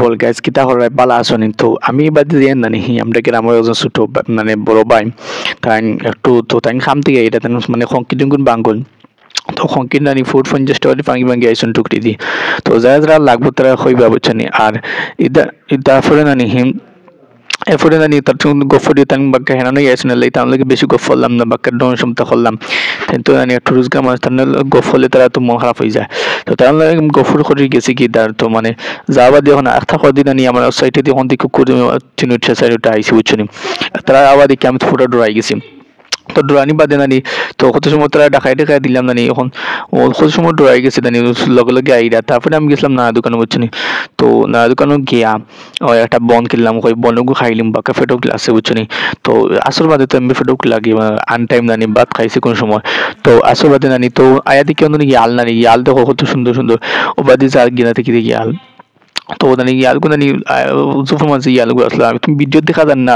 all guys কিতা হল বালা আসনি তো আমি বাদে দিয়ে না নি আমরা গ্রামের একজন ছোট মানে বড় ভাই তাই একটু তো তাই খাম থেকে এটা মানে সংকিটুন বাঙ্গল তো সংকিট নানি 450 টাকা ভাঙি ভাঙি আইসন টুকরি দি তো যারা যারা লাগবো তারা কইবা বুঝছনি আর ইদা ইদা ফরে নানি হিম এরপরে জানি তার সঙ্গে গফরি তাং বাক্কা হেনানো গেছে না তার লাগে বেশি গফ করলাম না বাক্কার ডন সমতা করলাম কিন্তু জানি একটু রোজগার মাছ তার গফলে তারা তো মন খারাপ হয়ে যায় তো তার লাগে গফর করে গেছি কি তার তো মানে যাবা দিয়ে এখন একটা কদিন আনি আমার সাইটে দিয়ে এখন দিকে করে চিনুচ্ছা সাইডটা আইসি বুঝছনি তারা আবার দেখি আমি ফুটা ডরাই গেছি তো ডরানি বাদে নানি তো কত সময় তারা ডাকাই ডাকাই দিলাম নানি এখন ও কত সময় ডরাই গেছে নানি লগে লগে আইরা তারপরে আমি গেছিলাম না দোকানে বুঝছনি তো না দোকানে গিয়া ওই একটা বন কিনলাম ওই বনগু খাইলাম বাকা ফেটো গ্লাসে বুঝছনি তো আসর বাদে তো আমি ফেটো লাগি আন টাইম নানি ভাত খাইছি কোন সময় তো আসর বাদে নানি তো আয়া দেখি অন্য ইয়াল নানি ইয়াল দেখো কত সুন্দর সুন্দর ও বাদে যার গিনা থেকে দেখি ইয়াল তো নানি ইয়াল গো নানি জুফর মাঝে ইয়াল গো আসলে তুমি ভিডিও দেখা যান না